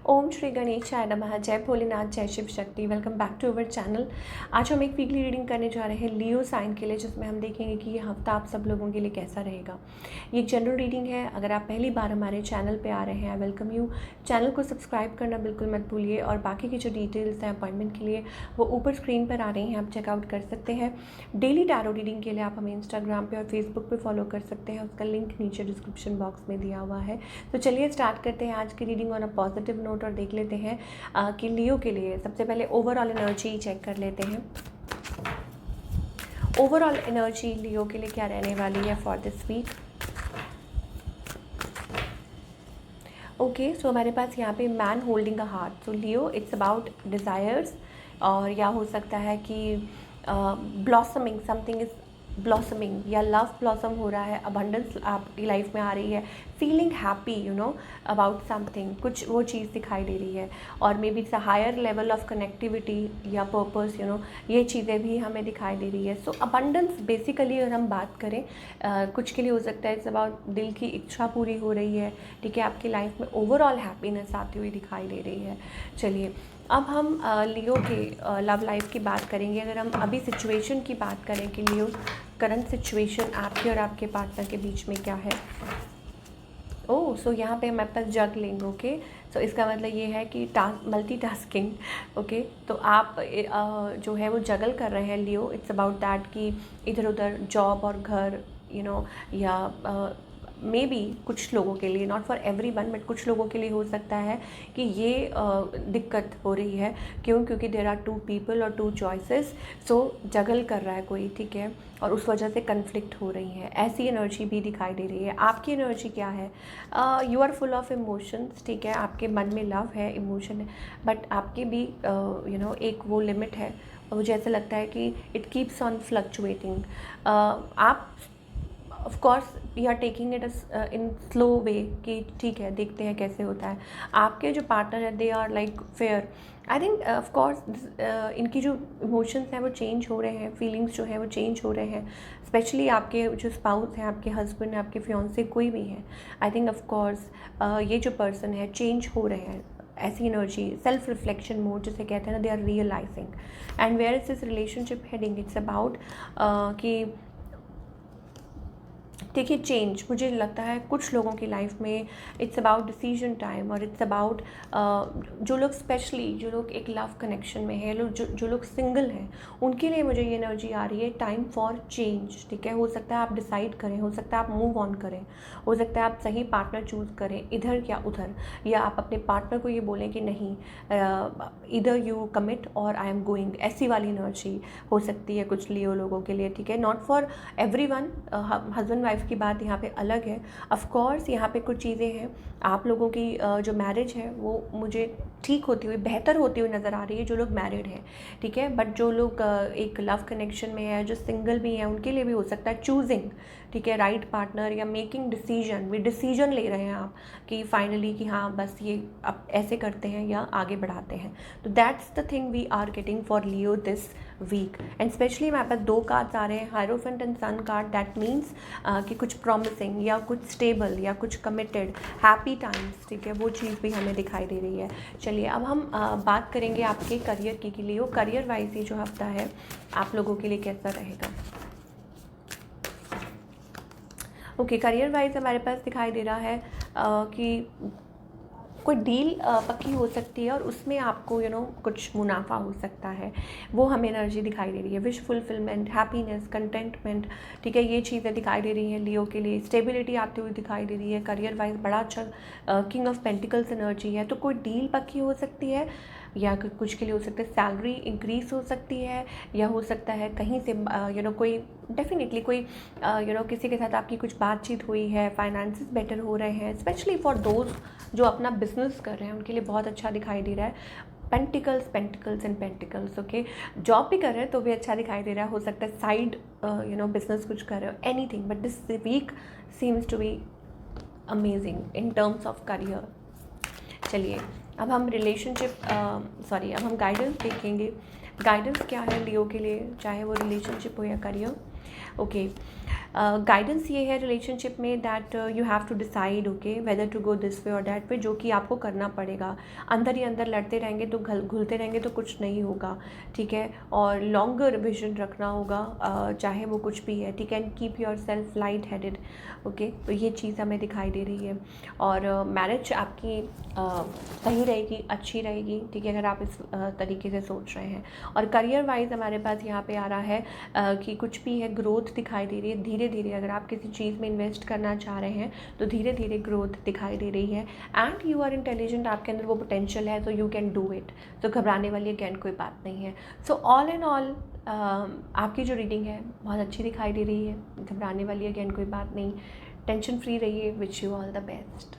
ओम श्री गणेशाय नमः। जय भोलेनाथ, जय Shiv Shakti. Welcome back to our channel. आज हम एक वीकली रीडिंग करने जा रहे हैं लियो साइन के लिए, जिसमें हम देखेंगे कि ये हफ्ता आप सब लोगों के लिए कैसा रहेगा। ये एक जनरल रीडिंग है। अगर आप पहली बार हमारे चैनल पे आ रहे हैं, आई वेलकम यू। चैनल को सब्सक्राइब करना बिल्कुल मत भूलिए और बाकी की जो डिटेल्स हैं अपॉइंटमेंट के लिए वो ऊपर स्क्रीन पर आ रही हैं, आप चेकआउट कर सकते हैं। डेली टैरो रीडिंग के लिए आप हमें इंस्टाग्राम पर और फेसबुक पर फॉलो कर सकते हैं, उसका लिंक नीचे डिस्क्रिप्शन बॉक्स में दिया हुआ है। तो चलिए स्टार्ट करते हैं आज की reading on a positive note और देख लेते हैं कि लियो के लिए सबसे पहले ओवरऑल एनर्जी चेक कर लेते हैं। ओवरऑल एनर्जी लियो के लिए क्या रहने वाली है फॉर दिस वीक। ओके, सो हमारे पास यहाँ पे man holding a heart. So Leo it's about desires, और या हो सकता है कि ब्लॉसमिंग, समथिंग इज़ ब्लॉसमिंग या लव ब्लॉसम हो रहा है, अबंडेंस आपकी लाइफ में आ रही है, फीलिंग हैप्पी अबाउट समथिंग, कुछ वो चीज़ दिखाई दे रही है। और maybe it's a higher level of connectivity या पर्पस, ये चीज़ें भी हमें दिखाई दे रही है। सो अबंडेंस बेसिकली अगर हम बात करें, कुछ के लिए हो सकता है इट्स अबाउट दिल की इच्छा पूरी हो रही है, ठीक है, आपकी लाइफ में ओवरऑल हैप्पीनेस आती हुई दिखाई दे रही है। चलिए अब हम लियो के लव लाइफ की बात करेंगे। अगर हम अभी सिचुएशन की बात करें कि लियो करंट सिचुएशन आपके और आपके पार्टनर के बीच में क्या है। ओह, सो यहाँ पे हमारे पास जगलिंग। ओके, सो इसका मतलब ये है कि मल्टीटास्किंग। ओके, तो आप जो है वो जगल कर रहे हैं लियो। इट्स अबाउट दैट कि इधर उधर जॉब और घर, या मे बी कुछ लोगों के लिए, नॉट फॉर एवरीवन बट कुछ लोगों के लिए हो सकता है कि ये दिक्कत हो रही है। क्यों? क्योंकि देर आर टू पीपल और टू चॉइसेस। सो जगल कर रहा है कोई, ठीक है, और उस वजह से कन्फ्लिक्ट हो रही है। ऐसी एनर्जी भी दिखाई दे रही है। आपकी एनर्जी क्या है? You are full of emotions, ठीक है, आपके मन में लव है, इमोशन है, बट आपकी भी एक वो लिमिट है। और मुझे ऐसा लगता है कि इट कीप्स ऑन फ्लक्चुएटिंग। आप of course you are taking it in slow way कि ठीक है, देखते हैं कैसे होता है। आपके जो पार्टनर है they are like fair. I think of course इनकी जो इमोशंस हैं वो चेंज हो रहे हैं, फीलिंग्स जो हैं वो चेंज हो रहे हैं। स्पेशली आपके जो स्पाउस हैं, आपके हस्बैंड, आपके फियांसे, कोई भी है, आई थिंक ऑफ कोर्स ये जो पर्सन है चेंज हो रहे हैं। ऐसी एनर्जी, सेल्फ रिफ्लेक्शन मोड जिसे कहते हैं ना, they are realising. And where is this relationship heading? It's about कि देखिए चेंज, मुझे लगता है कुछ लोगों की लाइफ में इट्स अबाउट डिसीजन टाइम, और इट्स अबाउट जो लोग स्पेशली जो लोग एक लव कनेक्शन में है, जो लोग सिंगल हैं, उनके लिए मुझे ये एनर्जी आ रही है टाइम फॉर चेंज। ठीक है, हो सकता है आप डिसाइड करें, हो सकता है आप मूव ऑन करें, हो सकता है आप सही पार्टनर चूज़ करें इधर या उधर, या आप अपने पार्टनर को ये बोलें कि नहीं, इधर यू कमिट और आई एम गोइंग। ऐसी वाली एनर्जी हो सकती है कुछ लियो लोगों के लिए, ठीक है, not for everyone. Husband wife की बात यहाँ पे अलग है। ऑफ कोर्स यहाँ पे कुछ चीज़ें हैं, आप लोगों की जो मैरिज है वो मुझे ठीक होती हुई, बेहतर होती हुई नज़र आ रही है, जो लोग मैरिड हैं, ठीक है। बट जो लोग एक लव कनेक्शन में है, जो सिंगल भी हैं, उनके लिए भी हो सकता है चूजिंग, ठीक है, राइट पार्टनर या मेकिंग डिसीजन। भी डिसीजन ले रहे हैं आप कि फाइनली कि हाँ बस ये अब ऐसे करते हैं या आगे बढ़ाते हैं। तो that's the thing we are getting for Leo this week. And specially हमारे पास दो कार्ड्स आ रहे हैं, hierophant and sun card. That means कि कुछ प्रॉमिसिंग या कुछ स्टेबल या कुछ कमिटेड, हैप्पी टाइम्स, ठीक है, वो चीज़ भी हमें दिखाई दे रही है। चलिए अब हम बात करेंगे आपके करियर की कि लियो करियर वाइज ये जो हफ्ता है आप लोगों के लिए कैसा रहेगा। ओके, करियर वाइज हमारे पास दिखाई दे रहा है कि कोई डील पक्की हो सकती है और उसमें आपको कुछ मुनाफा हो सकता है, वो हमें एनर्जी दिखाई दे रही है। विश फुलफिलमेंट, हैप्पीनेस, कंटेंटमेंट, ठीक है, ये चीज़ें दिखाई दे रही हैं लियो के लिए। स्टेबिलिटी आती हुई दिखाई दे रही है। करियर वाइज बड़ा अच्छा किंग ऑफ पेंटिकल्स एनर्जी है। तो कोई डील पक्की हो सकती है, या कुछ के लिए हो सकता है सैलरी इंक्रीज हो सकती है, या हो सकता है कहीं से कोई डेफिनेटली कोई किसी के साथ आपकी कुछ बातचीत हुई है, फाइनेंसेस बेटर हो रहे हैं। स्पेशली फॉर दोज जो अपना बिजनेस कर रहे हैं उनके लिए बहुत अच्छा दिखाई दे रहा है। Pentacles, pentacles and pentacles. Okay, job भी कर रहे हैं तो भी अच्छा दिखाई दे रहा है। हो सकता है साइड बिजनेस कुछ कर रहे हो, anything, but this week seems to be amazing in terms of career. चलिए अब हम अब हम गाइडेंस देखेंगे। गाइडेंस क्या है लियो के लिए, चाहे वो रिलेशनशिप हो या करियर। ओके, गाइडेंस ये है रिलेशनशिप में that you have to decide okay whether to go this way और दैट वे, जो कि आपको करना पड़ेगा। अंदर ही अंदर लड़ते रहेंगे तो घुलते रहेंगे तो कुछ नहीं होगा, ठीक है। और लॉन्गर विजन रखना होगा, चाहे वो कुछ भी है, ठीक है। And keep your self light headed, okay. तो ये चीज़ हमें दिखाई दे रही है। और मैरिज आपकी सही रहेगी, अच्छी रहेगी, ठीक है, अगर आप इस तरीके से सोच रहे हैं। और करियर वाइज हमारे पास यहाँ पे आ रहा है कि कुछ भी है, ग्रोथ दिखाई दे रही है धीरे धीरे। अगर आप किसी चीज़ में इन्वेस्ट करना चाह रहे हैं तो धीरे धीरे ग्रोथ दिखाई दे रही है। एंड यू आर इंटेलिजेंट, आपके अंदर वो पोटेंशियल है, तो यू कैन डू इट। तो घबराने वाली अगेन कोई बात नहीं है। सो ऑल इन ऑल आपकी जो रीडिंग है बहुत अच्छी दिखाई दे रही है, घबराने वाली अगेन कोई बात नहीं। टेंशन फ्री रहिए। Wish you all the best.